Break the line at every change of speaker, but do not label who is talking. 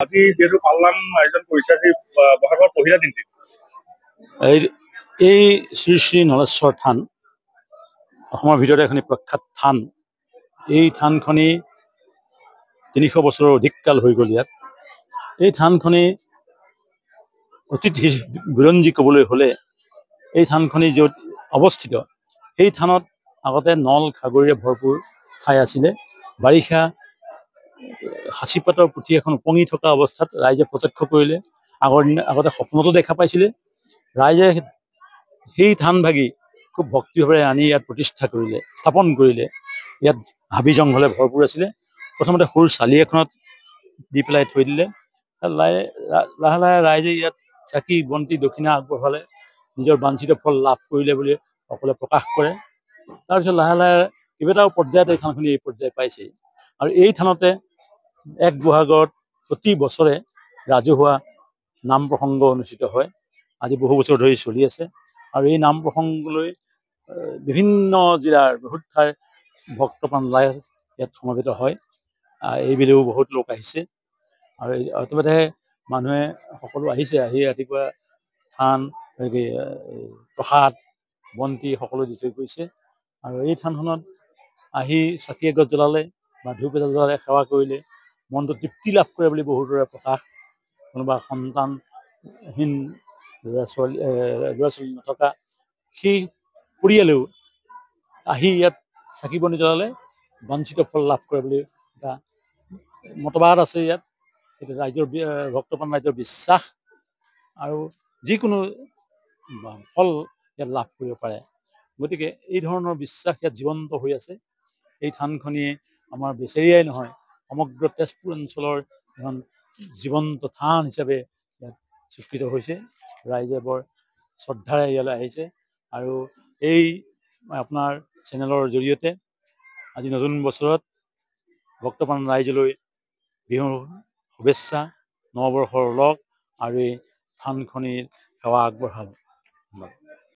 আজি যিহেতু পালনাম আয়োজন কৰিছে আজি বহাগৰ পহিলা দিনটি
এই শ্ৰী শ্ৰী নলেশ্বৰ থান অসমৰ ভিতৰতে এখন প্ৰখ্যাত থান। এই থানখনি ৩০০ বছৰৰ অধিক কাল হৈ গ'ল ইয়াত। এই থানখনি অতীত বুৰঞ্জী ক'বলৈ হ'লে এই থানখনি য'ত অৱস্থিত এই থানত আগতে নল খাগৰিৰে ভৰপূৰ ঠাই আছিলে। বাৰিষা সাঁচিপাতৰ পুথি এখন উপঙি থকা অৱস্থাত ৰাইজে প্ৰত্যক্ষ কৰিলে। আগতে সপোনতো দেখা পাইছিলে। ৰাইজে সেই থান ভাগি খুব ভক্তিভাৱেৰে আনি ইয়াত প্ৰতিষ্ঠা কৰিলে, স্থাপন কৰিলে। ইয়াত হাবি জংঘলে ভৰপূৰ আছিলে। প্ৰথমতে সৰু চালি এখনত দি পেলাই থৈ দিলে। লাহে লাহে ৰাইজে ইয়াত চাকি বন্তি দক্ষিণা আগবঢ়ালে, নিজৰ বাঞ্ছিত ফল লাভ কৰিলে বুলি সকলোৱে প্ৰকাশ কৰে। তাৰপিছত লাহে লাহে কেইবাটাও পৰ্যায়ত এই থানখনি এই পৰ্যায় পাইছে। আৰু এই থানতে ১ বহাগত প্ৰতি বছৰে ৰাজহুৱা নাম প্ৰসংগ অনুষ্ঠিত হয়। আজি বহু বছৰ ধৰি চলি আছে। আৰু এই নাম প্ৰসংগলৈ বিভিন্ন জিলাৰ বহুত ঠাইৰ ভক্তপ্ৰাণ ৰাইজ ইয়াত সমবেত হয়। এইবেলিও বহুত লোক আহিছে। আৰু ইতিমধ্যে মানুহে সকলো আহিছে, আহি ৰাতিপুৱা থান প্ৰসাদ বন্তি সকলো দি থৈ গৈছে। আৰু এই থানখনত আহি চাকি এগছ জ্বলালে বা ধূপ এডাল জ্বলালে, সেৱা কৰিলে মনটো তৃপ্তি লাভ কৰে বুলি বহুতৰে প্ৰকাশ। কোনোবা সন্তানহীন ল'ৰা ছোৱালী নথকা সেই পৰিয়ালেও আহি ইয়াত চাকি বন্তি জ্বলালে বাঞ্ছিত ফল লাভ কৰে বুলি এটা মতবাদ আছে ইয়াত। সেইটো ৰাইজৰ ভক্তপ্ৰাণ ৰাইজৰ বিশ্বাস। আৰু যিকোনো ফল ইয়াত লাভ কৰিব পাৰে। গতিকে এই ধৰণৰ বিশ্বাস ইয়াত জীৱন্ত হৈ আছে। এই থানখনিয়ে আমাৰ বেচেৰিয়াই নহয়, সমগ্ৰ তেজপুৰ অঞ্চলৰ এখন জীৱন্ত থান হিচাপে ইয়াত স্বীকৃত হৈছে। ৰাইজে বৰ শ্ৰদ্ধাৰে ইয়ালৈ আহিছে। আৰু এই আপোনাৰ চেনেলৰ জৰিয়তে আজি নতুন বছৰত ভক্তপ্ৰাণ ৰাইজলৈ বিহুৰ শুভেচ্ছা, নৱবৰ্ষৰ লগ আৰু এই থানখনিৰ সেৱা আগবঢ়াব।